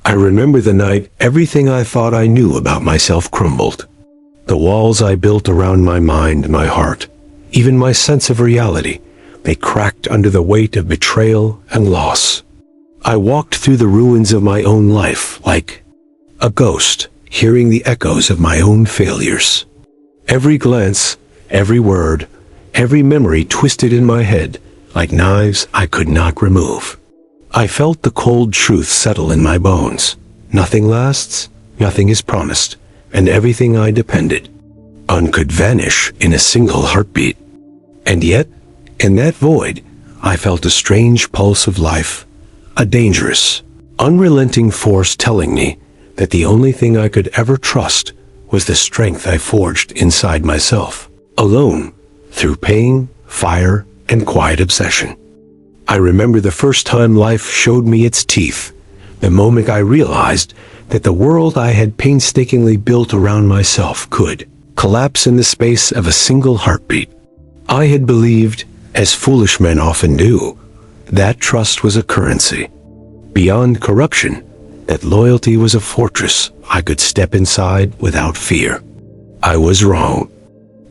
I remember the night everything I thought I knew about myself crumbled. The walls I built around my mind, my heart, even my sense of reality, they cracked under the weight of betrayal and loss. I walked through the ruins of my own life like a ghost, hearing the echoes of my own failures. Every glance, every word, every memory twisted in my head like knives I could not remove. I felt the cold truth settle in my bones. Nothing lasts, nothing is promised, and everything I depended on could vanish in a single heartbeat. And yet, in that void, I felt a strange pulse of life, a dangerous, unrelenting force telling me that the only thing I could ever trust was the strength I forged inside myself, alone, through pain, fire, and quiet obsession. I remember the first time life showed me its teeth, the moment I realized that the world I had painstakingly built around myself could collapse in the space of a single heartbeat. I had believed, as foolish men often do, that trust was a currency. Beyond corruption, that loyalty was a fortress I could step inside without fear. I was wrong.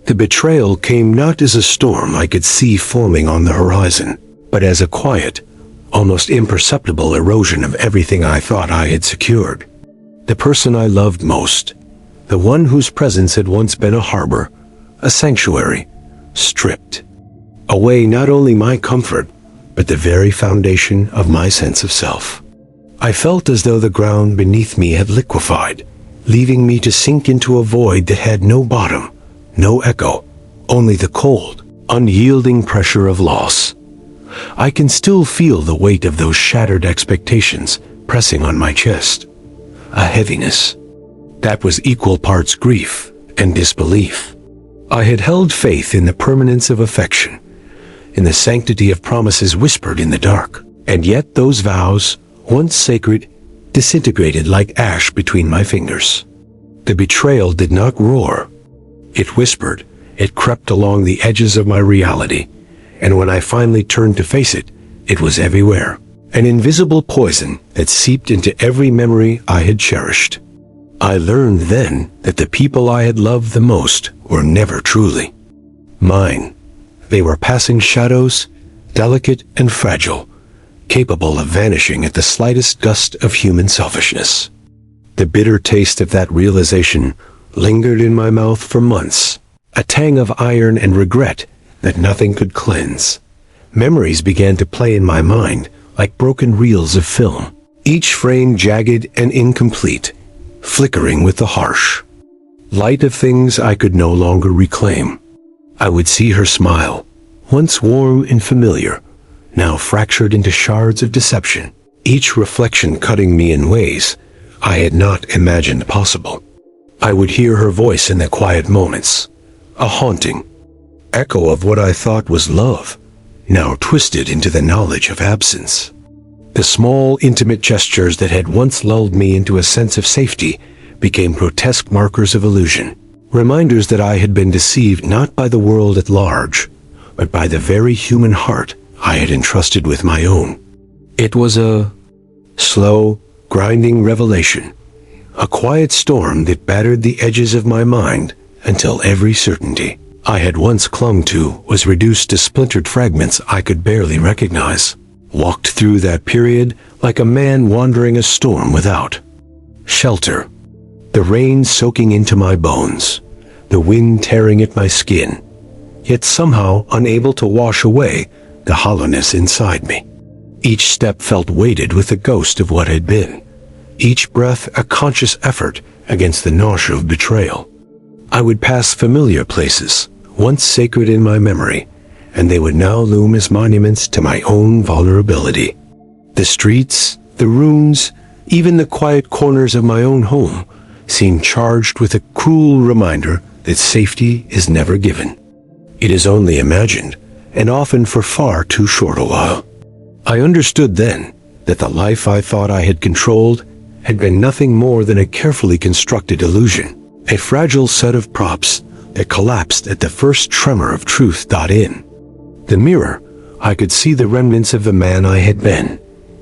The betrayal came not as a storm I could see forming on the horizon, but as a quiet, almost imperceptible erosion of everything I thought I had secured. The person I loved most, the one whose presence had once been a harbor, a sanctuary, stripped away not only my comfort, but the very foundation of my sense of self. I felt as though the ground beneath me had liquefied, leaving me to sink into a void that had no bottom, no echo, only the cold, unyielding pressure of loss. I can still feel the weight of those shattered expectations pressing on my chest, a heaviness that was equal parts grief and disbelief. I had held faith in the permanence of affection, in the sanctity of promises whispered in the dark, and yet those vows, once sacred, disintegrated like ash between my fingers. The betrayal did not roar. It whispered, it crept along the edges of my reality, and when I finally turned to face it, it was everywhere, an invisible poison that seeped into every memory I had cherished. I learned then that the people I had loved the most were never truly mine. They were passing shadows, delicate and fragile, capable of vanishing at the slightest gust of human selfishness. The bitter taste of that realization lingered in my mouth for months, a tang of iron and regret that nothing could cleanse. Memories began to play in my mind like broken reels of film, each frame jagged and incomplete, flickering with the harsh light of things I could no longer reclaim. I would see her smile, once warm and familiar, now fractured into shards of deception, each reflection cutting me in ways I had not imagined possible. I would hear her voice in the quiet moments, a haunting echo of what I thought was love, now twisted into the knowledge of absence. The small, intimate gestures that had once lulled me into a sense of safety became grotesque markers of illusion, reminders that I had been deceived not by the world at large, but by the very human heart I had entrusted with my own. It was a slow, grinding revelation, a quiet storm that battered the edges of my mind until every certainty I had once clung to was reduced to splintered fragments I could barely recognize. Walked through that period like a man wandering a storm without shelter, the rain soaking into my bones, the wind tearing at my skin, yet somehow unable to wash away the hollowness inside me. Each step felt weighted with the ghost of what had been, each breath a conscious effort against the nausea of betrayal. I would pass familiar places, once sacred in my memory, and they would now loom as monuments to my own vulnerability. The streets, the ruins, even the quiet corners of my own home seemed charged with a cruel reminder that safety is never given. It is only imagined, and often for far too short a while. I understood then that the life I thought I had controlled had been nothing more than a carefully constructed illusion, a fragile set of props that collapsed at the first tremor of truth. In the mirror, I could see the remnants of the man I had been,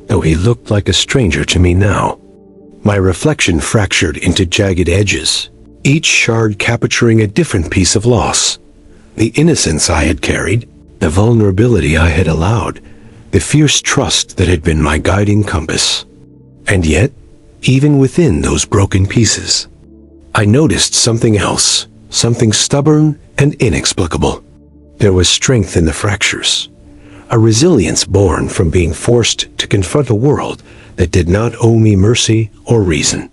though he looked like a stranger to me now. my reflection fractured into jagged edges, each shard capturing a different piece of loss. The innocence I had carried, the vulnerability I had allowed, the fierce trust that had been my guiding compass. And yet, even within those broken pieces, I noticed something else, something stubborn and inexplicable. There was strength in the fractures, a resilience born from being forced to confront a world that did not owe me mercy or reason.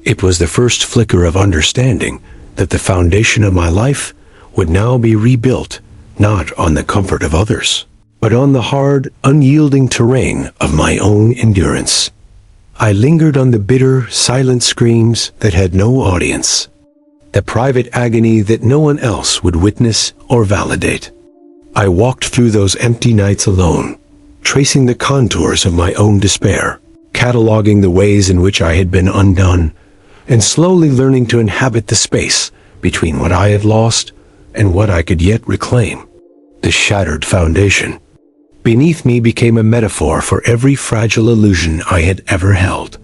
It was the first flicker of understanding that the foundation of my life would now be rebuilt, not on the comfort of others, but on the hard, unyielding terrain of my own endurance. I lingered on the bitter, silent screams that had no audience, the private agony that no one else would witness or validate. I walked through those empty nights alone, tracing the contours of my own despair, cataloging the ways in which I had been undone, and slowly learning to inhabit the space between what I had lost and what I could yet reclaim. The shattered foundation beneath me became a metaphor for every fragile illusion I had ever held,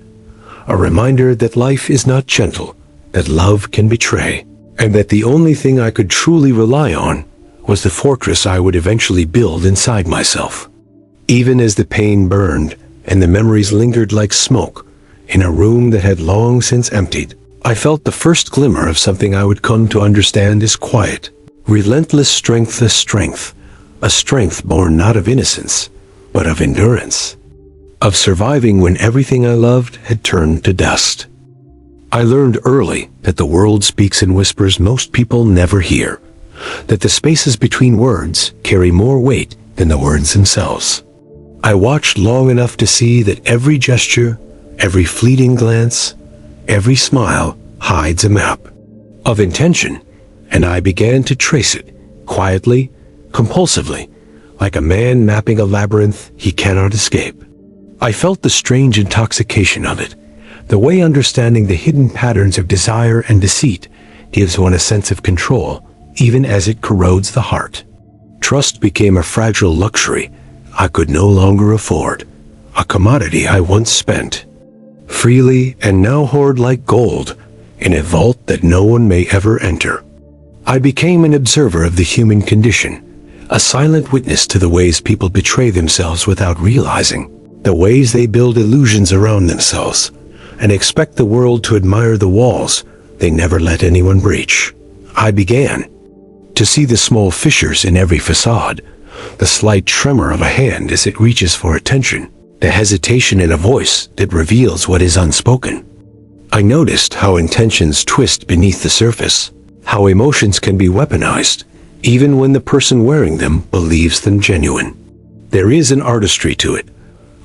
a reminder that life is not gentle, that love can betray, and that the only thing I could truly rely on was the fortress I would eventually build inside myself. Even as the pain burned and the memories lingered like smoke in a room that had long since emptied, I felt the first glimmer of something I would come to understand as quiet, relentless strength, a strength born not of innocence, but of endurance, of surviving when everything I loved had turned to dust. I learned early that the world speaks in whispers most people never hear, that the spaces between words carry more weight than the words themselves. I watched long enough to see that every gesture, every fleeting glance, every smile hides a map of intention, and I began to trace it, quietly, compulsively, like a man mapping a labyrinth he cannot escape. I felt the strange intoxication of it, the way understanding the hidden patterns of desire and deceit gives one a sense of control, even as it corrodes the heart. Trust became a fragile luxury I could no longer afford, a commodity I once spent freely and now hoard like gold in a vault that no one may ever enter. I became an observer of the human condition, a silent witness to the ways people betray themselves without realizing, the ways they build illusions around themselves and expect the world to admire the walls they never let anyone breach. I began to see the small fissures in every facade, the slight tremor of a hand as it reaches for attention, the hesitation in a voice that reveals what is unspoken. I noticed how intentions twist beneath the surface, how emotions can be weaponized, even when the person wearing them believes them genuine. There is an artistry to it,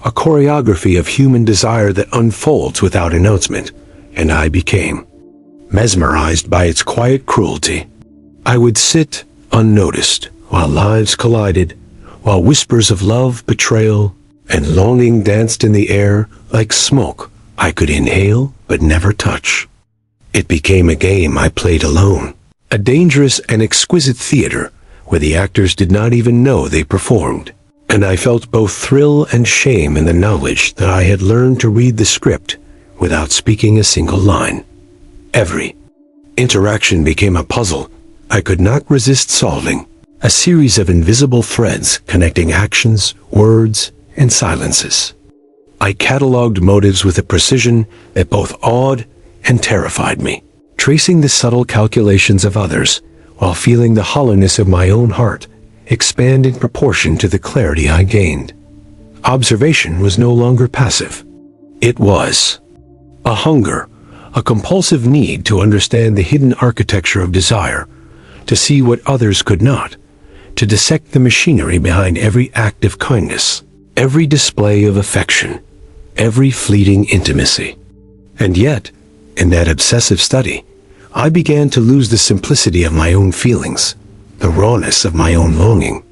a choreography of human desire that unfolds without announcement, and I became mesmerized by its quiet cruelty. I would sit unnoticed while lives collided, while whispers of love, betrayal, and longing danced in the air like smoke I could inhale but never touch. It became a game I played alone, a dangerous and exquisite theater where the actors did not even know they performed, and I felt both thrill and shame in the knowledge that I had learned to read the script without speaking a single line. Every interaction became a puzzle I could not resist solving, a series of invisible threads connecting actions, words, and silences. I cataloged motives with a precision that both awed and terrified me, tracing the subtle calculations of others while feeling the hollowness of my own heart expand in proportion to the clarity I gained. Observation was no longer passive. It was a hunger, a compulsive need to understand the hidden architecture of desire, to see what others could not, to dissect the machinery behind every act of kindness, every display of affection, every fleeting intimacy. And yet, in that obsessive study, I began to lose the simplicity of my own feelings, the rawness of my own longing.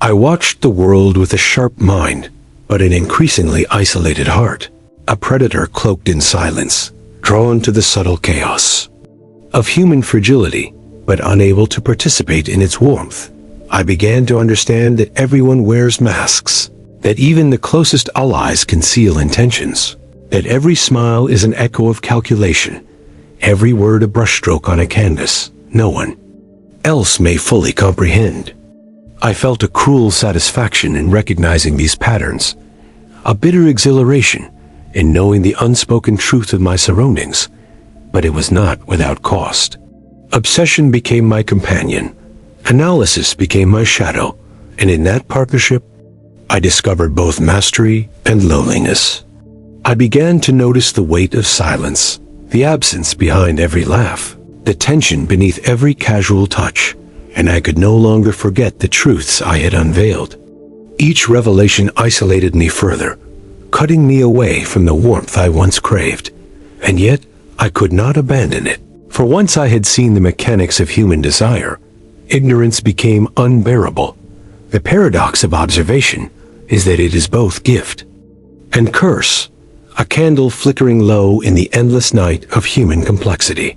I watched the world with a sharp mind, but an increasingly isolated heart, a predator cloaked in silence, drawn to the subtle chaos of human fragility, but unable to participate in its warmth. I began to understand that everyone wears masks, that even the closest allies conceal intentions, that every smile is an echo of calculation, every word a brushstroke on a canvas no one else may fully comprehend. I felt a cruel satisfaction in recognizing these patterns, a bitter exhilaration in knowing the unspoken truth of my surroundings, but it was not without cost. Obsession became my companion, analysis became my shadow, and in that partnership, I discovered both mastery and loneliness. I began to notice the weight of silence, the absence behind every laugh, the tension beneath every casual touch, and I could no longer forget the truths I had unveiled. Each revelation isolated me further, cutting me away from the warmth I once craved, and yet I could not abandon it. For once I had seen the mechanics of human desire, ignorance became unbearable. The paradox of observation is that it is both gift and curse, a candle flickering low in the endless night of human complexity.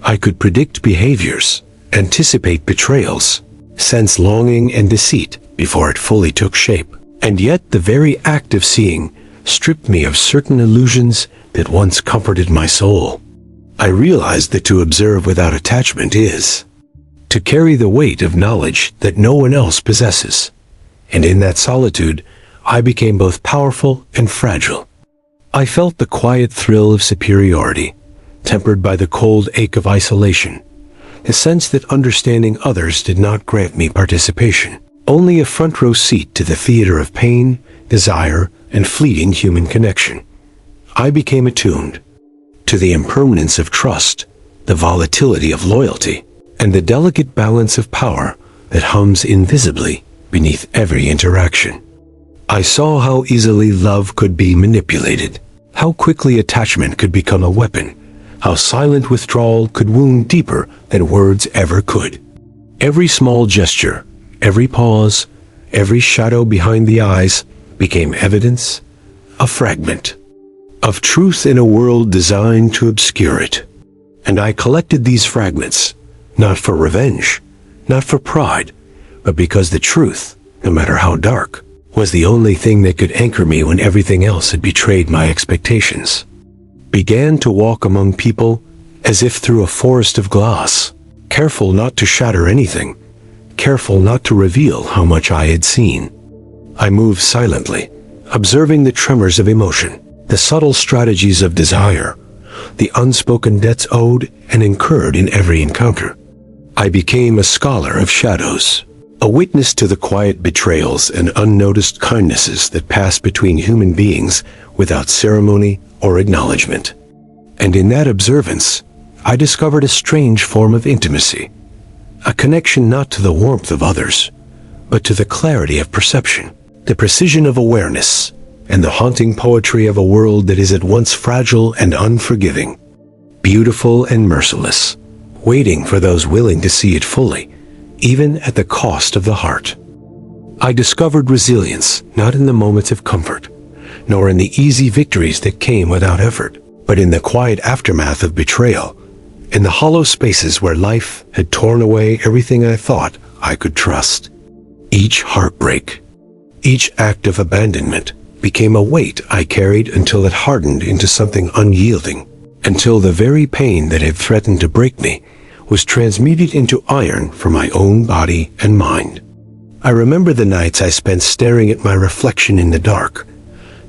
I could predict behaviors, anticipate betrayals, sense longing and deceit before it fully took shape. And yet the very act of seeing stripped me of certain illusions that once comforted my soul. I realized that to observe without attachment is to carry the weight of knowledge that no one else possesses. And in that solitude, I became both powerful and fragile. I felt the quiet thrill of superiority, tempered by the cold ache of isolation, the sense that understanding others did not grant me participation, only a front row seat to the theater of pain, desire, and fleeting human connection. I became attuned to the impermanence of trust, the volatility of loyalty, and the delicate balance of power that hums invisibly beneath every interaction. I saw how easily love could be manipulated, how quickly attachment could become a weapon, how silent withdrawal could wound deeper than words ever could. Every small gesture, every pause, every shadow behind the eyes became evidence, a fragment of truth in a world designed to obscure it. And I collected these fragments, not for revenge, not for pride, but because the truth, no matter how dark, was the only thing that could anchor me when everything else had betrayed my expectations. Began to walk among people as if through a forest of glass, careful not to shatter anything, careful not to reveal how much I had seen. I moved silently, observing the tremors of emotion, the subtle strategies of desire, the unspoken debts owed and incurred in every encounter. I became a scholar of shadows, a witness to the quiet betrayals and unnoticed kindnesses that pass between human beings without ceremony or acknowledgement. And in that observance, I discovered a strange form of intimacy, a connection not to the warmth of others, but to the clarity of perception, the precision of awareness, and the haunting poetry of a world that is at once fragile and unforgiving, beautiful and merciless, waiting for those willing to see it fully, even at the cost of the heart. I discovered resilience not in the moments of comfort, nor in the easy victories that came without effort, but in the quiet aftermath of betrayal, in the hollow spaces where life had torn away everything I thought I could trust. Each heartbreak, each act of abandonment became a weight I carried until it hardened into something unyielding, until the very pain that had threatened to break me was transmuted into iron for my own body and mind. I remember the nights I spent staring at my reflection in the dark,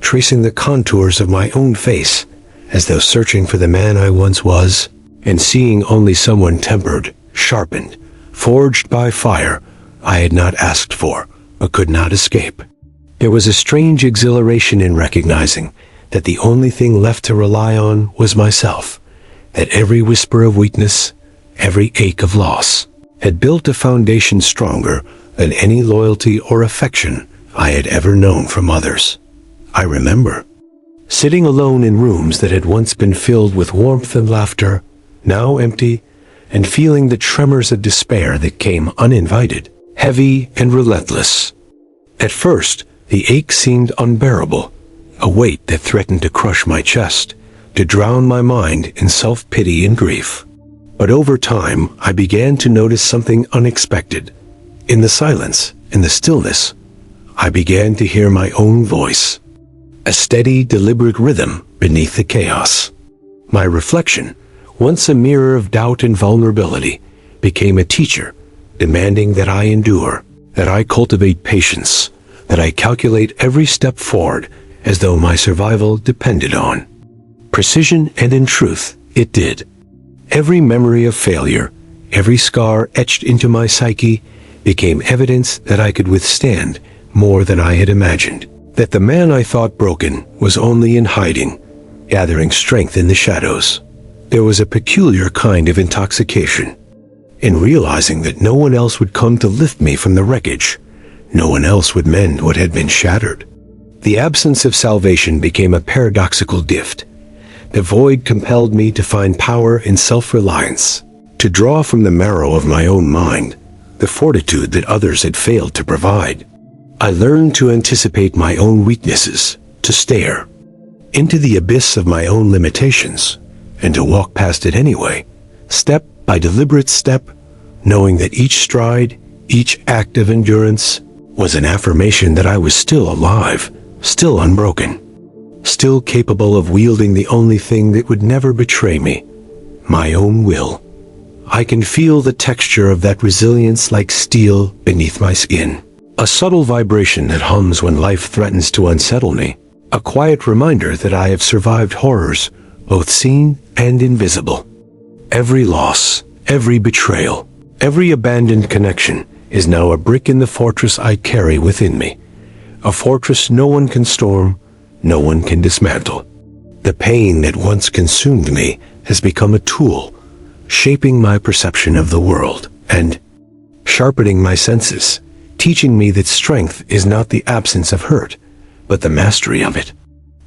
tracing the contours of my own face as though searching for the man I once was, and seeing only someone tempered, sharpened, forged by fire I had not asked for, but could not escape. There was a strange exhilaration in recognizing that the only thing left to rely on was myself, that every whisper of weakness, every ache of loss, had built a foundation stronger than any loyalty or affection I had ever known from others. I remember sitting alone in rooms that had once been filled with warmth and laughter, now empty, and feeling the tremors of despair that came uninvited, heavy and relentless. At first, the ache seemed unbearable, a weight that threatened to crush my chest, to drown my mind in self-pity and grief. But over time, I began to notice something unexpected. In the silence, in the stillness, I began to hear my own voice, a steady, deliberate rhythm beneath the chaos. My reflection, once a mirror of doubt and vulnerability, became a teacher, demanding that I endure, that I cultivate patience, that I calculate every step forward as though my survival depended on precision, and in truth, it did. Every memory of failure, every scar etched into my psyche, became evidence that I could withstand more than I had imagined, that the man I thought broken was only in hiding, gathering strength in the shadows. There was a peculiar kind of intoxication in realizing that no one else would come to lift me from the wreckage. No one else would mend what had been shattered. The absence of salvation became a paradoxical gift. The void compelled me to find power in self-reliance, to draw from the marrow of my own mind the fortitude that others had failed to provide. I learned to anticipate my own weaknesses, to stare into the abyss of my own limitations, and to walk past it anyway, step by deliberate step, knowing that each stride, each act of endurance, was an affirmation that I was still alive, still unbroken, still capable of wielding the only thing that would never betray me, my own will. I can feel the texture of that resilience like steel beneath my skin, a subtle vibration that hums when life threatens to unsettle me, a quiet reminder that I have survived horrors, both seen and invisible. Every loss, every betrayal, every abandoned connection is now a brick in the fortress I carry within me, a fortress no one can storm, no one can dismantle. The pain that once consumed me has become a tool, shaping my perception of the world and sharpening my senses, teaching me that strength is not the absence of hurt, but the mastery of it.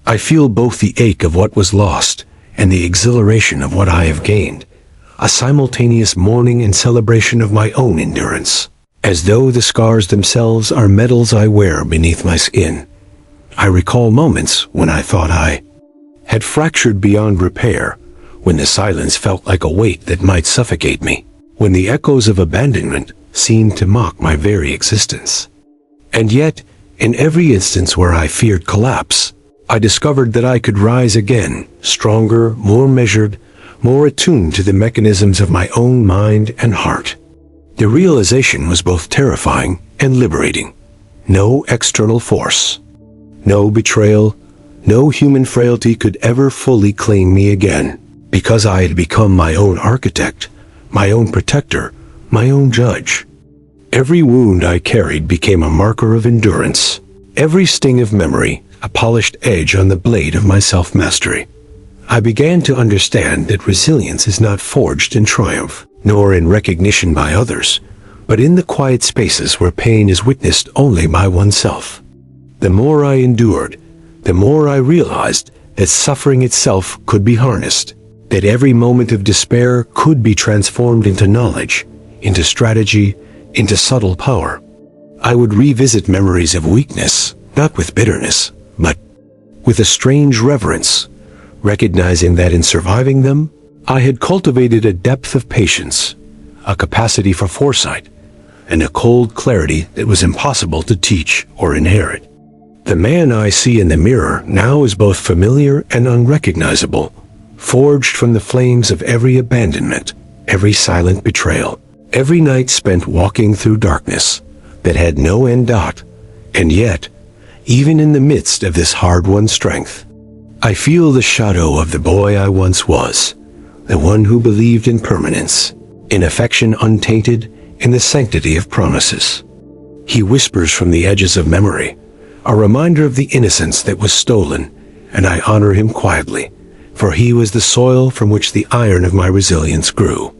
I feel both the ache of what was lost and the exhilaration of what I have gained, a simultaneous mourning and celebration of my own endurance, as though the scars themselves are medals I wear beneath my skin. I recall moments when I thought I had fractured beyond repair, when the silence felt like a weight that might suffocate me, when the echoes of abandonment seemed to mock my very existence. And yet, in every instance where I feared collapse, I discovered that I could rise again, stronger, more measured, more attuned to the mechanisms of my own mind and heart. The realization was both terrifying and liberating. No external force, no betrayal, no human frailty could ever fully claim me again, because I had become my own architect, my own protector, my own judge. Every wound I carried became a marker of endurance, every sting of memory a polished edge on the blade of my self-mastery. I began to understand that resilience is not forged in triumph, nor in recognition by others, but in the quiet spaces where pain is witnessed only by oneself. The more I endured, the more I realized that suffering itself could be harnessed, that every moment of despair could be transformed into knowledge, into strategy, into subtle power. I would revisit memories of weakness, not with bitterness, but with a strange reverence, recognizing that in surviving them, I had cultivated a depth of patience, a capacity for foresight, and a cold clarity that was impossible to teach or inherit. The man I see in the mirror now is both familiar and unrecognizable, forged from the flames of every abandonment, every silent betrayal, every night spent walking through darkness that had no end dot. And yet, even in the midst of this hard-won strength, I feel the shadow of the boy I once was, the one who believed in permanence, in affection untainted, in the sanctity of promises. He whispers from the edges of memory, a reminder of the innocence that was stolen, and I honor him quietly, for he was the soil from which the iron of my resilience grew.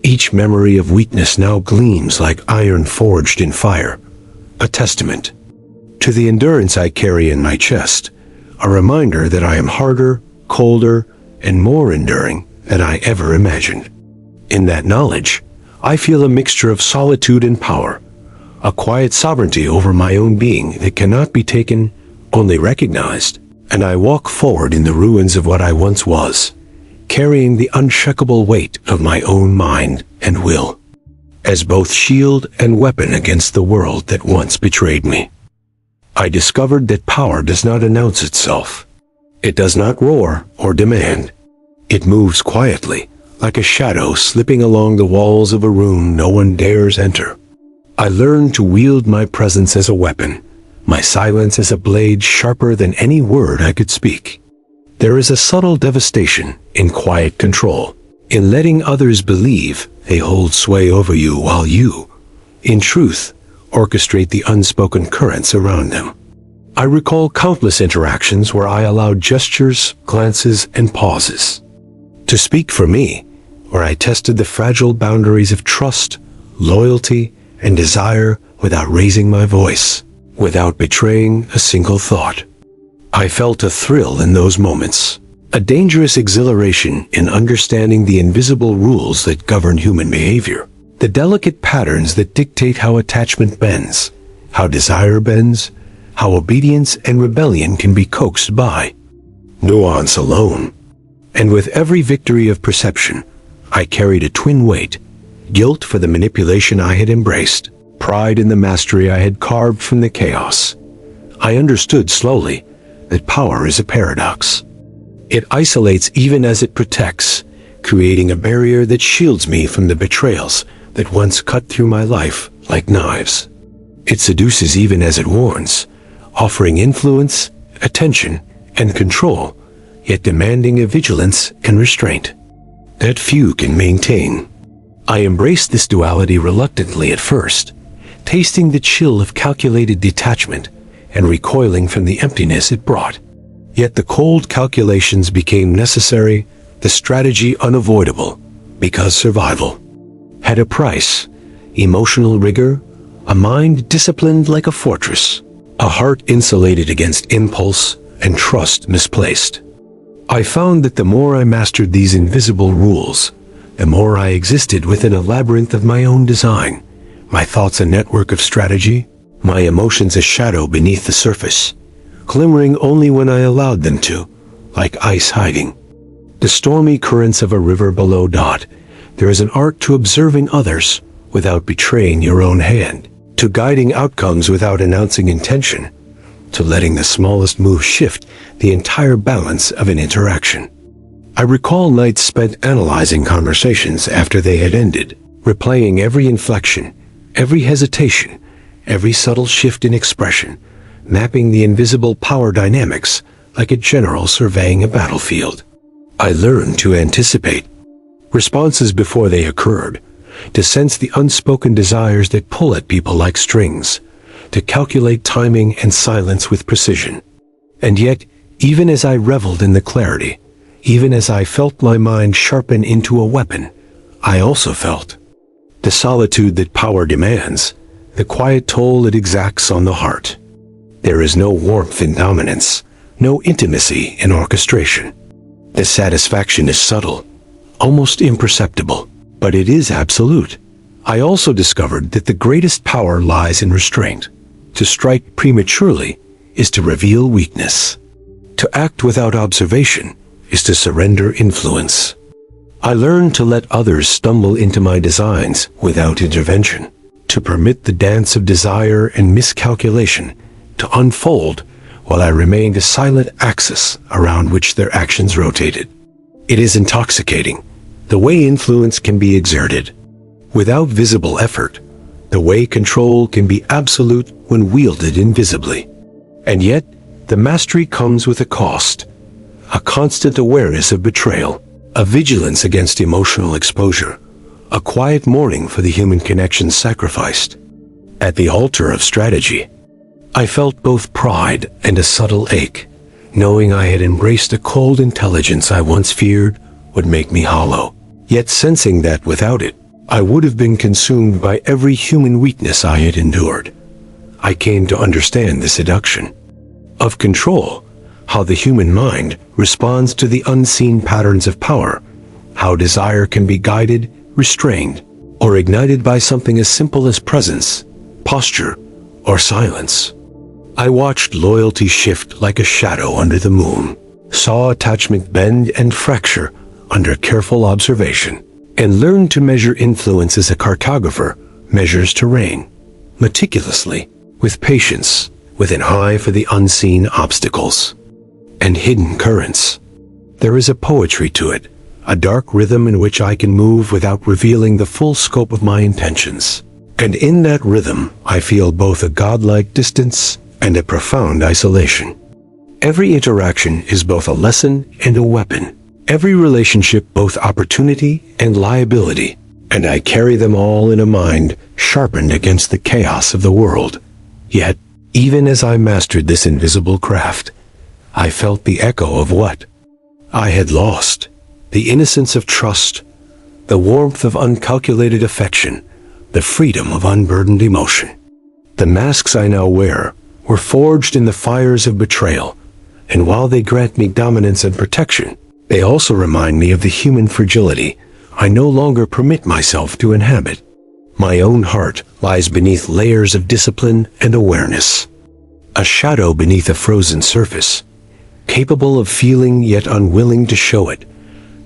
Each memory of weakness now gleams like iron forged in fire, a testament to the endurance I carry in my chest, a reminder that I am harder, colder, and more enduring than I ever imagined. In that knowledge, I feel a mixture of solitude and power, a quiet sovereignty over my own being that cannot be taken, only recognized, and I walk forward in the ruins of what I once was, carrying the unshakable weight of my own mind and will, as both shield and weapon against the world that once betrayed me. I discovered that power does not announce itself. It does not roar or demand. It moves quietly, like a shadow slipping along the walls of a room no one dares enter. I learned to wield my presence as a weapon, my silence as a blade sharper than any word I could speak. There is a subtle devastation in quiet control, in letting others believe they hold sway over you while you, in truth, orchestrate the unspoken currents around them. I recall countless interactions where I allowed gestures, glances, and pauses to speak for me, where I tested the fragile boundaries of trust, loyalty, and desire without raising my voice, without betraying a single thought. I felt a thrill in those moments, a dangerous exhilaration in understanding the invisible rules that govern human behavior, the delicate patterns that dictate how attachment bends, how desire bends, how obedience and rebellion can be coaxed by nuance alone. And with every victory of perception, I carried a twin weight: guilt for the manipulation I had embraced, pride in the mastery I had carved from the chaos. I understood slowly that power is a paradox. It isolates even as it protects, creating a barrier that shields me from the betrayals that once cut through my life like knives. It seduces even as it warns, offering influence, attention, and control, yet demanding a vigilance and restraint that few can maintain. I embraced this duality reluctantly at first, tasting the chill of calculated detachment and recoiling from the emptiness it brought. Yet the cold calculations became necessary, the strategy unavoidable, because survival had a price: emotional rigor, a mind disciplined like a fortress, a heart insulated against impulse, and trust misplaced. I found that the more I mastered these invisible rules, the more I existed within a labyrinth of my own design, my thoughts a network of strategy, my emotions a shadow beneath the surface, glimmering only when I allowed them to, like ice hiding the stormy currents of a river below. There is an art to observing others without betraying your own hand, to guiding outcomes without announcing intention, to letting the smallest move shift the entire balance of an interaction. I recall nights spent analyzing conversations after they had ended, replaying every inflection, every hesitation, every subtle shift in expression, mapping the invisible power dynamics like a general surveying a battlefield. I learned to anticipate responses before they occurred, to sense the unspoken desires that pull at people like strings, to calculate timing and silence with precision. And yet, even as I reveled in the clarity, even as I felt my mind sharpen into a weapon, I also felt the solitude that power demands, the quiet toll it exacts on the heart. There is no warmth in dominance, no intimacy in orchestration. The satisfaction is subtle, almost imperceptible, but it is absolute. I also discovered that the greatest power lies in restraint. To strike prematurely is to reveal weakness. To act without observation is to surrender influence. I learned to let others stumble into my designs without intervention, to permit the dance of desire and miscalculation to unfold while I remained a silent axis around which their actions rotated. It is intoxicating, the way influence can be exerted without visible effort, the way control can be absolute when wielded invisibly. And yet, the mastery comes with a cost, a constant awareness of betrayal, a vigilance against emotional exposure, a quiet mourning for the human connections sacrificed. At the altar of strategy, I felt both pride and a subtle ache, knowing I had embraced a cold intelligence I once feared would make me hollow, yet sensing that without it, I would have been consumed by every human weakness I had endured. I came to understand the seduction of control, how the human mind responds to the unseen patterns of power, how desire can be guided, restrained, or ignited by something as simple as presence, posture, or silence. I watched loyalty shift like a shadow under the moon, saw attachment bend and fracture under careful observation, and learned to measure influence as a cartographer measures terrain, meticulously, with patience, with an eye for the unseen obstacles. and hidden currents. There is a poetry to it, a dark rhythm in which I can move without revealing the full scope of my intentions. And in that rhythm, I feel both a godlike distance and a profound isolation. Every interaction is both a lesson and a weapon. Every relationship both opportunity and liability. And I carry them all in a mind sharpened against the chaos of the world. Yet, even as I mastered this invisible craft, I felt the echo of what I had lost. The innocence of trust, the warmth of uncalculated affection, the freedom of unburdened emotion. The masks I now wear were forged in the fires of betrayal, and while they grant me dominance and protection, they also remind me of the human fragility I no longer permit myself to inhabit. My own heart lies beneath layers of discipline and awareness. A shadow beneath a frozen surface, capable of feeling yet unwilling to show it,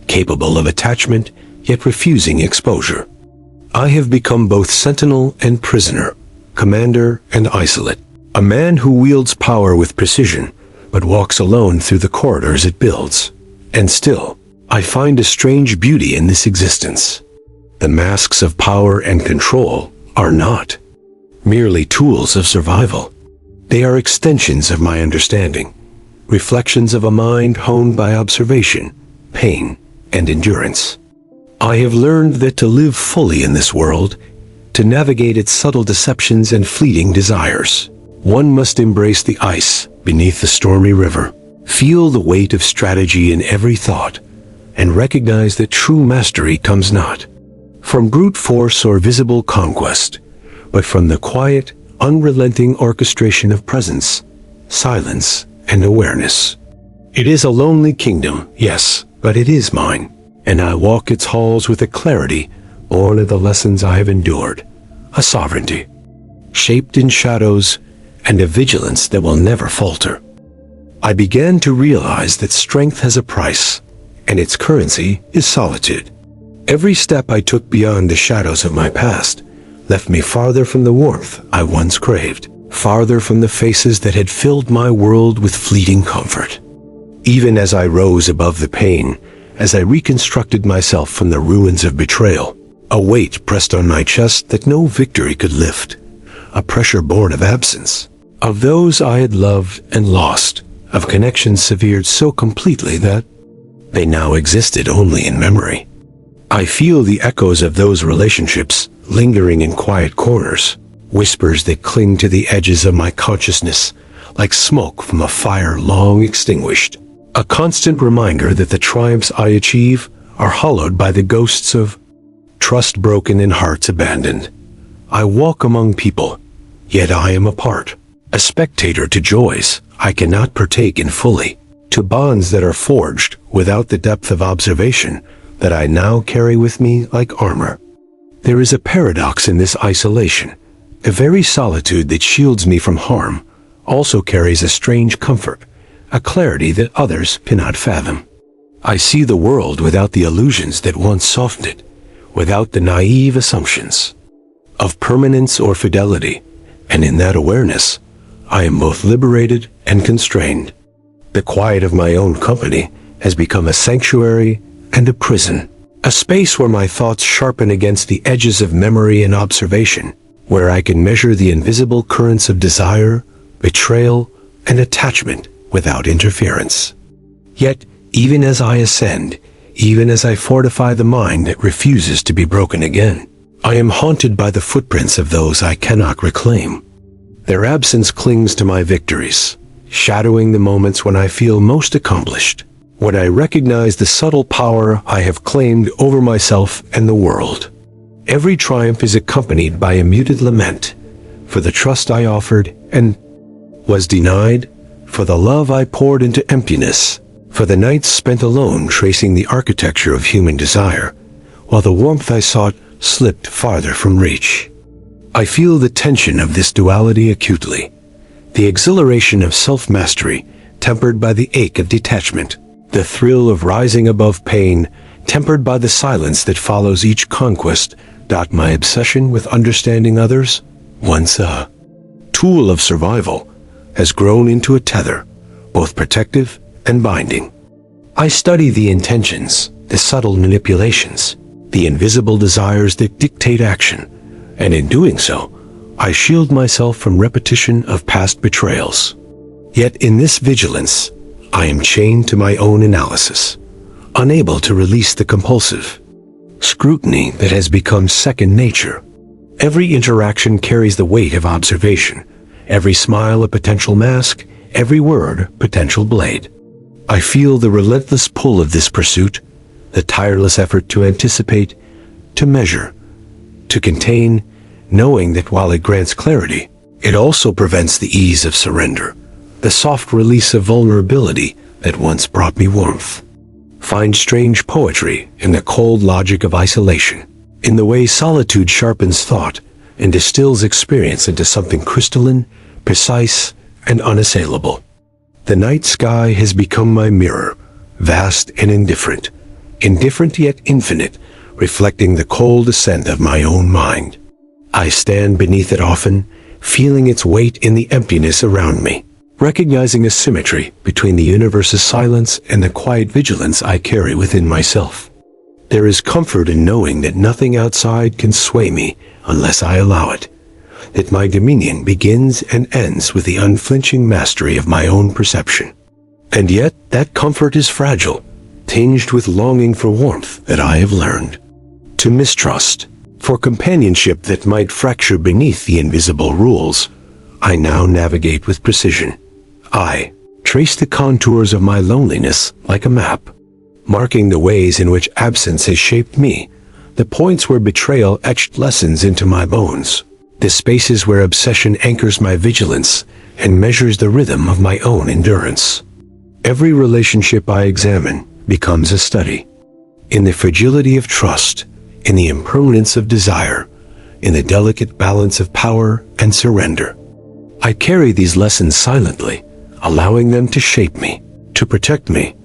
capable of attachment yet refusing exposure. I have become both sentinel and prisoner, commander and isolate, a man who wields power with precision, but walks alone through the corridors it builds. And still, I find a strange beauty in this existence. The masks of power and control are not merely tools of survival. They are extensions of my understanding, reflections of a mind honed by observation, pain, and endurance. I have learned that to live fully in this world, to navigate its subtle deceptions and fleeting desires, one must embrace the ice beneath the stormy river, feel the weight of strategy in every thought, and recognize that true mastery comes not from brute force or visible conquest, but from the quiet, unrelenting orchestration of presence, silence, and awareness. It is a lonely kingdom, yes, but it is mine, and I walk its halls with a clarity born of the lessons I have endured, a sovereignty shaped in shadows, and a vigilance that will never falter. I began to realize that strength has a price, and its currency is solitude. Every step I took beyond the shadows of my past left me farther from the warmth I once craved, farther from the faces that had filled my world with fleeting comfort. Even as I rose above the pain, as I reconstructed myself from the ruins of betrayal, a weight pressed on my chest that no victory could lift, a pressure born of absence, of those I had loved and lost, of connections severed so completely that they now existed only in memory. I feel the echoes of those relationships lingering in quiet corners, whispers that cling to the edges of my consciousness like smoke from a fire long extinguished, a constant reminder that the triumphs I achieve are hollowed by the ghosts of trust broken and hearts abandoned. I walk among people, yet I am apart, a spectator to joys I cannot partake in fully, to bonds that are forged without the depth of observation that I now carry with me like armor. There is a paradox in this isolation. A very solitude that shields me from harm also carries a strange comfort, a clarity that others cannot fathom. I see the world without the illusions that once softened it, without the naive assumptions of permanence or fidelity, and in that awareness, I am both liberated and constrained. The quiet of my own company has become a sanctuary and a prison, a space where my thoughts sharpen against the edges of memory and observation, where I can measure the invisible currents of desire, betrayal, and attachment without interference. Yet, even as I ascend, even as I fortify the mind that refuses to be broken again, I am haunted by the footprints of those I cannot reclaim. Their absence clings to my victories, shadowing the moments when I feel most accomplished, when I recognize the subtle power I have claimed over myself and the world. Every triumph is accompanied by a muted lament for the trust I offered and was denied, for the love I poured into emptiness, for the nights spent alone tracing the architecture of human desire, while the warmth I sought slipped farther from reach. I feel the tension of this duality acutely, the exhilaration of self-mastery tempered by the ache of detachment, the thrill of rising above pain tempered by the silence that follows each conquest. My obsession with understanding others, once a tool of survival, has grown into a tether, both protective and binding. I study the intentions, the subtle manipulations, the invisible desires that dictate action, and in doing so, I shield myself from repetition of past betrayals. Yet in this vigilance, I am chained to my own analysis, unable to release the compulsive scrutiny that has become second nature. Every interaction carries the weight of observation, every smile a potential mask, every word potential blade. I feel the relentless pull of this pursuit, the tireless effort to anticipate, to measure, to contain, knowing that while it grants clarity, it also prevents the ease of surrender, the soft release of vulnerability that once brought me warmth. Find strange poetry in the cold logic of isolation, in the way solitude sharpens thought and distills experience into something crystalline, precise, and unassailable. The night sky has become my mirror, vast and indifferent yet infinite, reflecting the cold ascent of my own mind. I stand beneath it often, feeling its weight in the emptiness around me, recognizing a symmetry between the universe's silence and the quiet vigilance I carry within myself. There is comfort in knowing that nothing outside can sway me unless I allow it, that my dominion begins and ends with the unflinching mastery of my own perception. And yet that comfort is fragile, tinged with longing for warmth that I have learned to mistrust. For companionship that might fracture beneath the invisible rules, I now navigate with precision. I trace the contours of my loneliness like a map, marking the ways in which absence has shaped me, the points where betrayal etched lessons into my bones, the spaces where obsession anchors my vigilance and measures the rhythm of my own endurance. Every relationship I examine becomes a study, in the fragility of trust, in the impermanence of desire, in the delicate balance of power and surrender. I carry these lessons silently, allowing them to shape me, to protect me,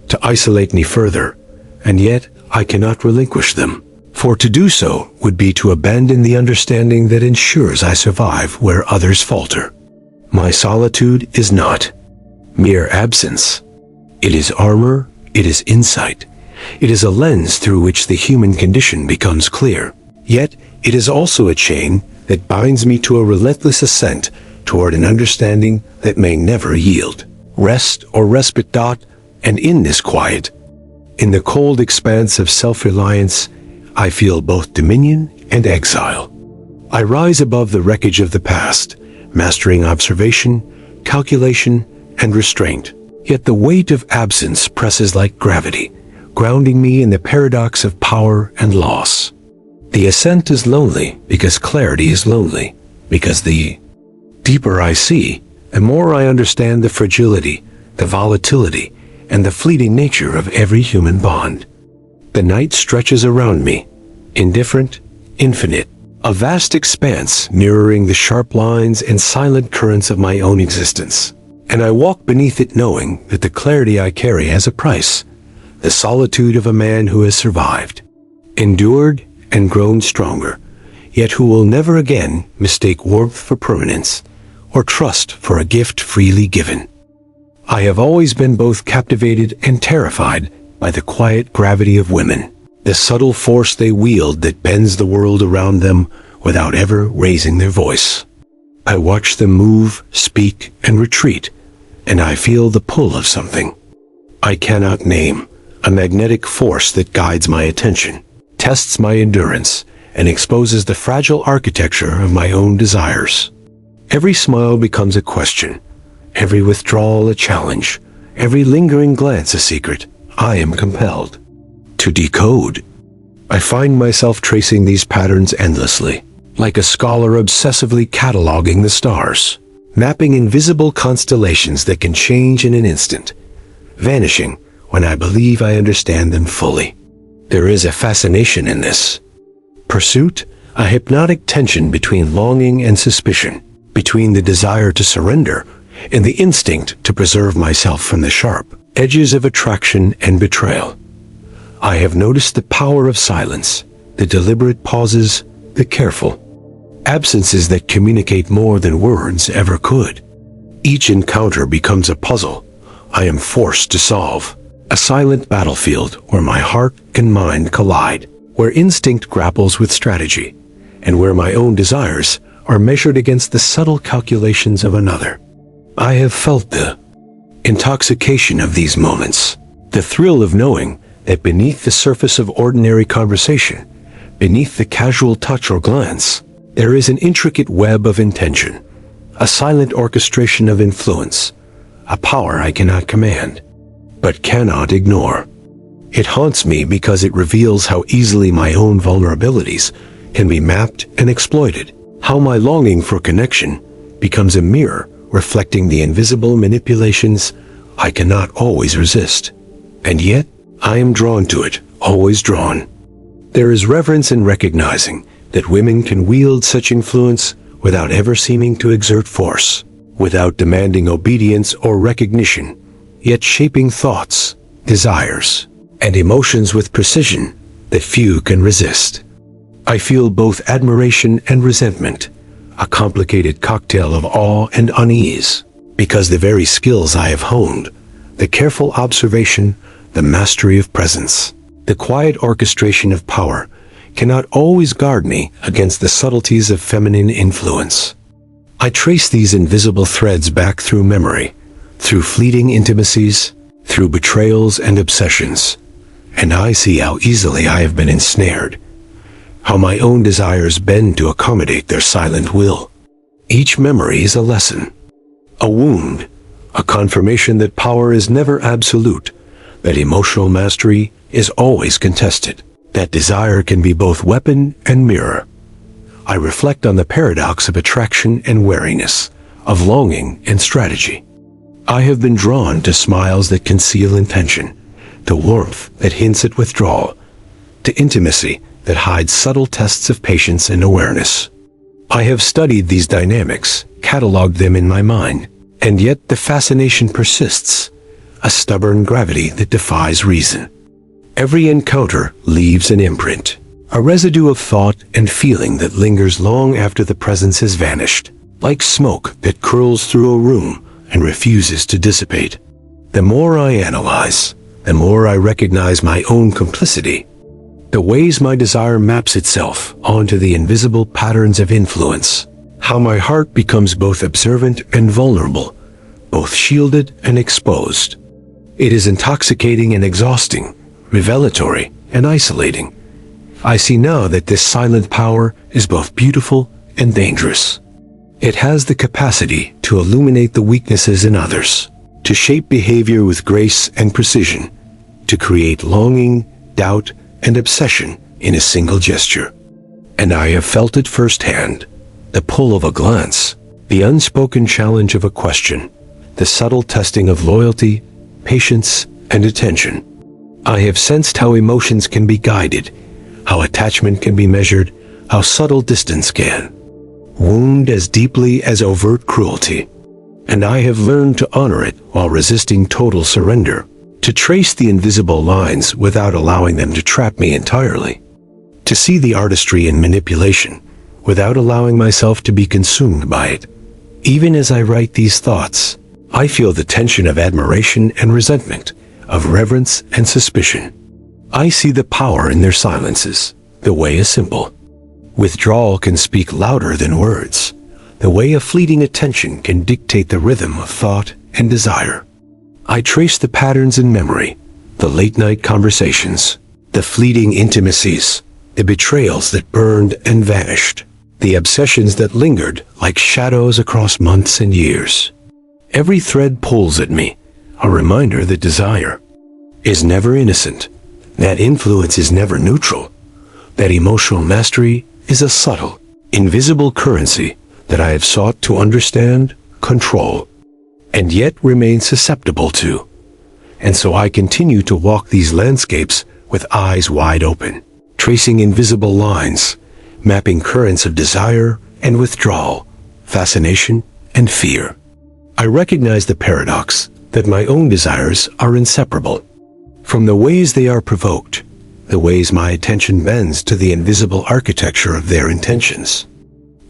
to isolate me further, and yet I cannot relinquish them, for to do so would be to abandon the understanding that ensures I survive where others falter. My solitude is not mere absence. It is armor, it is insight, it is a lens through which the human condition becomes clear. Yet it is also a chain that binds me to a relentless ascent toward an understanding that may never yield, rest or respite. And in this quiet, in the cold expanse of self-reliance, I feel both dominion and exile. I rise above the wreckage of the past, mastering observation, calculation, and restraint. Yet the weight of absence presses like gravity, grounding me in the paradox of power and loss. The ascent is lonely because clarity is lonely, because the deeper I see, the more I understand the fragility, the volatility, and the fleeting nature of every human bond. The night stretches around me, indifferent, infinite, a vast expanse mirroring the sharp lines and silent currents of my own existence. And I walk beneath it knowing that the clarity I carry has a price, the solitude of a man who has survived, endured, and grown stronger, yet who will never again mistake warmth for permanence, or trust for a gift freely given. I have always been both captivated and terrified by the quiet gravity of women, the subtle force they wield that bends the world around them without ever raising their voice. I watch them move, speak, and retreat, and I feel the pull of something I cannot name, a magnetic force that guides my attention, tests my endurance, and exposes the fragile architecture of my own desires. Every smile becomes a question, every withdrawal a challenge, every lingering glance a secret I am compelled to decode. I find myself tracing these patterns endlessly, like a scholar obsessively cataloging the stars, mapping invisible constellations that can change in an instant, vanishing when I believe I understand them fully. There is a fascination in this pursuit, a hypnotic tension between longing and suspicion, between the desire to surrender and the instinct to preserve myself from the sharp edges of attraction and betrayal. I have noticed the power of silence, the deliberate pauses, the careful absences that communicate more than words ever could. Each encounter becomes a puzzle, I am forced to solve. A silent battlefield where my heart and mind collide, where instinct grapples with strategy, and where my own desires are measured against the subtle calculations of another. I have felt the intoxication of these moments, the thrill of knowing that beneath the surface of ordinary conversation, beneath the casual touch or glance, there is an intricate web of intention, a silent orchestration of influence, a power I cannot command, but cannot ignore. It haunts me because it reveals how easily my own vulnerabilities can be mapped and exploited, how my longing for connection becomes a mirror reflecting the invisible manipulations I cannot always resist. And yet, I am drawn to it, always drawn. There is reverence in recognizing that women can wield such influence without ever seeming to exert force, without demanding obedience or recognition, yet shaping thoughts, desires, and emotions with precision that few can resist. I feel both admiration and resentment, a complicated cocktail of awe and unease, because the very skills I have honed, the careful observation, the mastery of presence, the quiet orchestration of power, cannot always guard me against the subtleties of feminine influence. I trace these invisible threads back through memory, through fleeting intimacies, through betrayals and obsessions, and I see how easily I have been ensnared, how my own desires bend to accommodate their silent will. Each memory is a lesson, a wound, a confirmation that power is never absolute, that emotional mastery is always contested, that desire can be both weapon and mirror. I reflect on the paradox of attraction and wariness, of longing and strategy. I have been drawn to smiles that conceal intention, to warmth that hints at withdrawal, to intimacy that hides subtle tests of patience and awareness. I have studied these dynamics, cataloged them in my mind, and yet the fascination persists, a stubborn gravity that defies reason. Every encounter leaves an imprint, a residue of thought and feeling that lingers long after the presence has vanished, like smoke that curls through a room and refuses to dissipate. The more I analyze, the more I recognize my own complicity, the ways my desire maps itself onto the invisible patterns of influence, how my heart becomes both observant and vulnerable, both shielded and exposed. It is intoxicating and exhausting, revelatory and isolating. I see now that this silent power is both beautiful and dangerous. It has the capacity to illuminate the weaknesses in others, to shape behavior with grace and precision, to create longing, doubt, and obsession in a single gesture. And I have felt it firsthand, the pull of a glance, the unspoken challenge of a question, the subtle testing of loyalty, patience, and attention. I have sensed how emotions can be guided, how attachment can be measured, how subtle distance can wound as deeply as overt cruelty. And I have learned to honor it while resisting total surrender, to trace the invisible lines without allowing them to trap me entirely, to see the artistry in manipulation without allowing myself to be consumed by it. Even as I write these thoughts, I feel the tension of admiration and resentment, of reverence and suspicion. I see the power in their silences. The way is simple. Withdrawal can speak louder than words. The way of fleeting attention can dictate the rhythm of thought and desire. I trace the patterns in memory, the late-night conversations, the fleeting intimacies, the betrayals that burned and vanished, the obsessions that lingered like shadows across months and years. Every thread pulls at me, a reminder that desire is never innocent, that influence is never neutral, that emotional mastery is a subtle, invisible currency that I have sought to understand, control, and yet remain susceptible to. And so I continue to walk these landscapes with eyes wide open, tracing invisible lines, mapping currents of desire and withdrawal, fascination and fear. I recognize the paradox that my own desires are inseparable. From the ways they are provoked, the ways my attention bends to the invisible architecture of their intentions.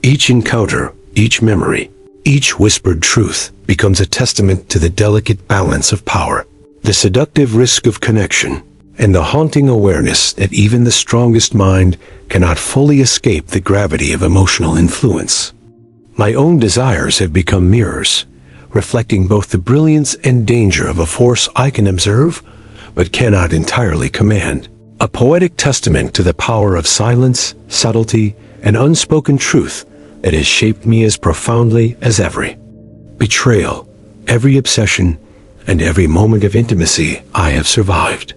Each encounter, each memory, Each whispered truth becomes a testament to the delicate balance of power, the seductive risk of connection, and the haunting awareness that even the strongest mind cannot fully escape the gravity of emotional influence. My own desires have become mirrors, reflecting both the brilliance and danger of a force I can observe, but cannot entirely command. A poetic testament to the power of silence, subtlety, and unspoken truth that has shaped me as profoundly as every betrayal, every obsession, and every moment of intimacy I have survived.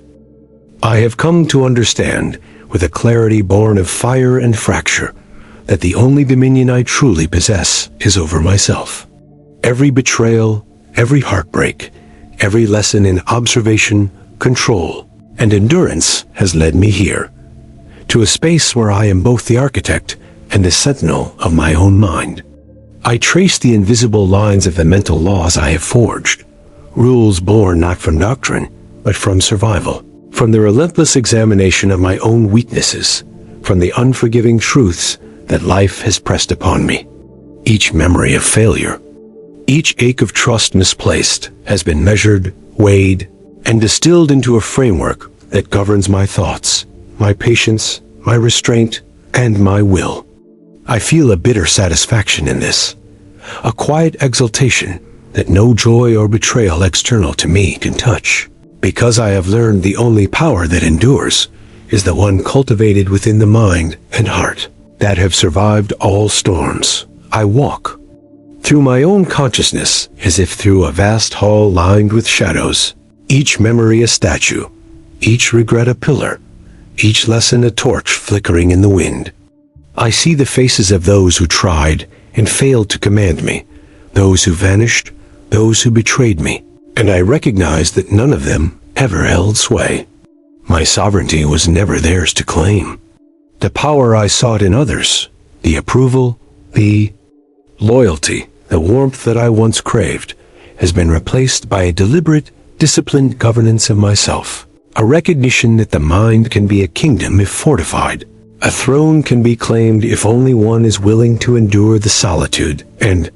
I have come to understand, with a clarity born of fire and fracture, that the only dominion I truly possess is over myself. Every betrayal, every heartbreak, every lesson in observation, control, and endurance has led me here, to a space where I am both the architect and the sentinel of my own mind. I trace the invisible lines of the mental laws I have forged, rules born not from doctrine, but from survival, from the relentless examination of my own weaknesses, from the unforgiving truths that life has pressed upon me. Each memory of failure, each ache of trust misplaced, has been measured, weighed, and distilled into a framework that governs my thoughts, my patience, my restraint, and my will. I feel a bitter satisfaction in this, a quiet exultation that no joy or betrayal external to me can touch, because I have learned the only power that endures is the one cultivated within the mind and heart that have survived all storms. I walk through my own consciousness as if through a vast hall lined with shadows, each memory a statue, each regret a pillar, each lesson a torch flickering in the wind. I see the faces of those who tried and failed to command me, those who vanished, those who betrayed me, and I recognize that none of them ever held sway. My sovereignty was never theirs to claim. The power I sought in others, the approval, the loyalty, the warmth that I once craved, has been replaced by a deliberate, disciplined governance of myself, a recognition that the mind can be a kingdom if fortified. A throne can be claimed if only one is willing to endure the solitude and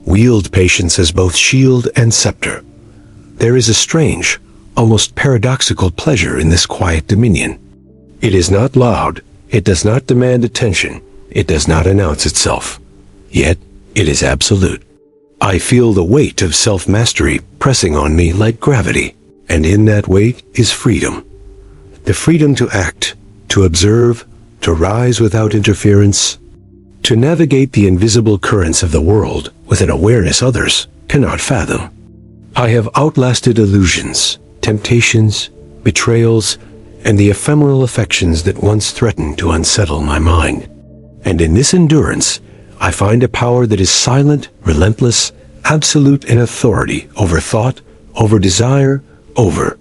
wield patience as both shield and scepter. There is a strange, almost paradoxical pleasure in this quiet dominion. It is not loud, it does not demand attention, it does not announce itself. Yet, it is absolute. I feel the weight of self-mastery pressing on me like gravity, and in that weight is freedom. The freedom to act, to observe, to rise without interference, to navigate the invisible currents of the world with an awareness others cannot fathom. I have outlasted illusions, temptations, betrayals, and the ephemeral affections that once threatened to unsettle my mind. And in this endurance, I find a power that is silent, relentless, absolute in authority over thought, over desire, over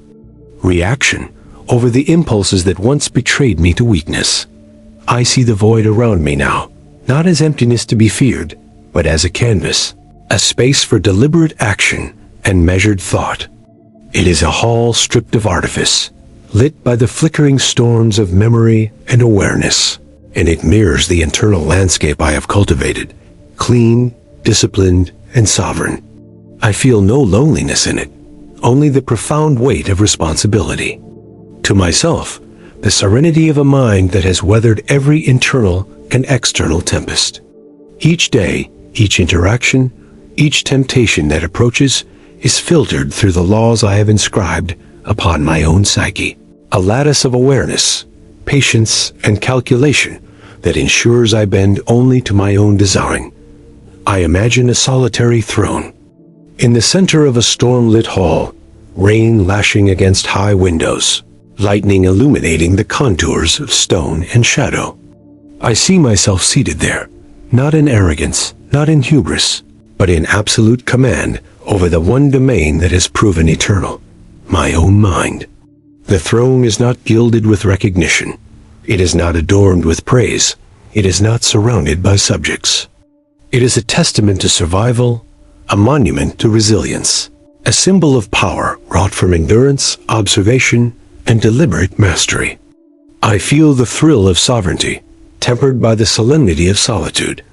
reaction, over the impulses that once betrayed me to weakness. I see the void around me now, not as emptiness to be feared, but as a canvas, a space for deliberate action and measured thought. It is a hall stripped of artifice, lit by the flickering storms of memory and awareness, and it mirrors the internal landscape I have cultivated, clean, disciplined, and sovereign. I feel no loneliness in it, only the profound weight of responsibility. To myself, the serenity of a mind that has weathered every internal and external tempest. Each day, each interaction, each temptation that approaches is filtered through the laws I have inscribed upon my own psyche, a lattice of awareness, patience, and calculation that ensures I bend only to my own design. I imagine a solitary throne. In the center of a storm-lit hall, rain lashing against high windows, lightning illuminating the contours of stone and shadow. I see myself seated there, not in arrogance, not in hubris, but in absolute command over the one domain that has proven eternal, my own mind. The throne is not gilded with recognition. It is not adorned with praise. It is not surrounded by subjects. It is a testament to survival, a monument to resilience, a symbol of power wrought from endurance, observation, and deliberate mastery. I feel the thrill of sovereignty, tempered by the solemnity of solitude,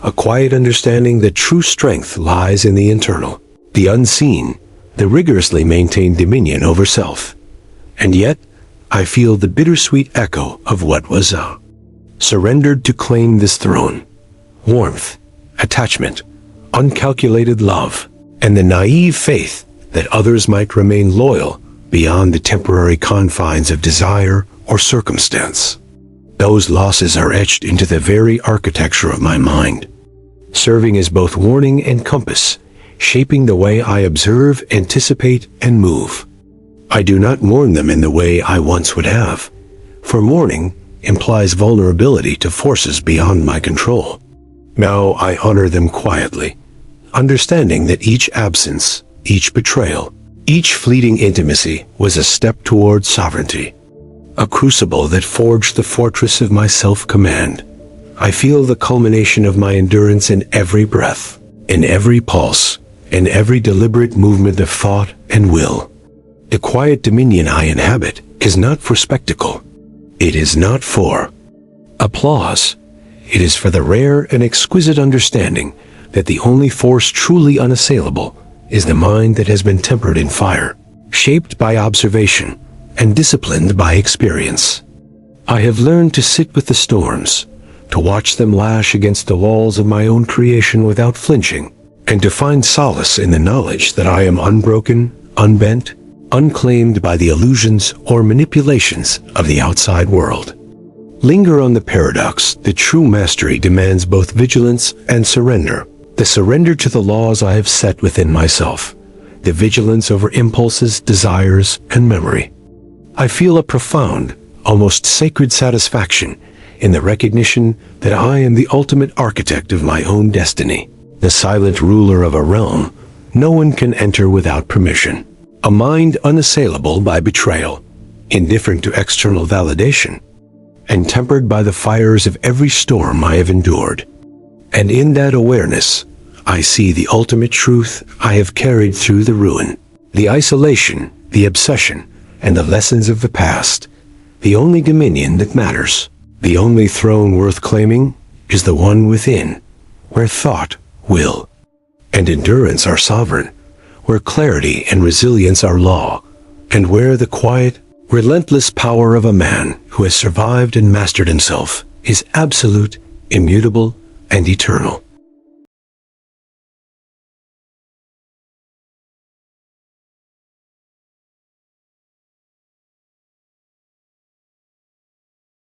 a quiet understanding that true strength lies in the internal, the unseen, the rigorously maintained dominion over self. And yet, I feel the bittersweet echo of what was surrendered to claim this throne. Warmth, attachment, uncalculated love, and the naive faith that others might remain loyal beyond the temporary confines of desire or circumstance. Those losses are etched into the very architecture of my mind, serving as both warning and compass, shaping the way I observe, anticipate, and move. I do not mourn them in the way I once would have, for mourning implies vulnerability to forces beyond my control. Now I honor them quietly, understanding that each absence, each betrayal, each fleeting intimacy was a step toward sovereignty, a crucible that forged the fortress of my self-command. I feel the culmination of my endurance in every breath, in every pulse, in every deliberate movement of thought and will. The quiet dominion I inhabit is not for spectacle. It is not for applause. It is for the rare and exquisite understanding that the only force truly unassailable is the mind that has been tempered in fire, shaped by observation, and disciplined by experience. I have learned to sit with the storms, to watch them lash against the walls of my own creation without flinching, and to find solace in the knowledge that I am unbroken, unbent, unclaimed by the illusions or manipulations of the outside world. Linger on the paradox that true mastery demands both vigilance and surrender. The surrender to the laws I have set within myself, the vigilance over impulses, desires, and memory. I feel a profound, almost sacred satisfaction in the recognition that I am the ultimate architect of my own destiny, the silent ruler of a realm no one can enter without permission, a mind unassailable by betrayal, indifferent to external validation, and tempered by the fires of every storm I have endured. And in that awareness, I see the ultimate truth I have carried through the ruin, the isolation, the obsession, and the lessons of the past. The only dominion that matters, the only throne worth claiming, is the one within, where thought, will, and endurance are sovereign, where clarity and resilience are law, and where the quiet, relentless power of a man who has survived and mastered himself is absolute, immutable, and eternal.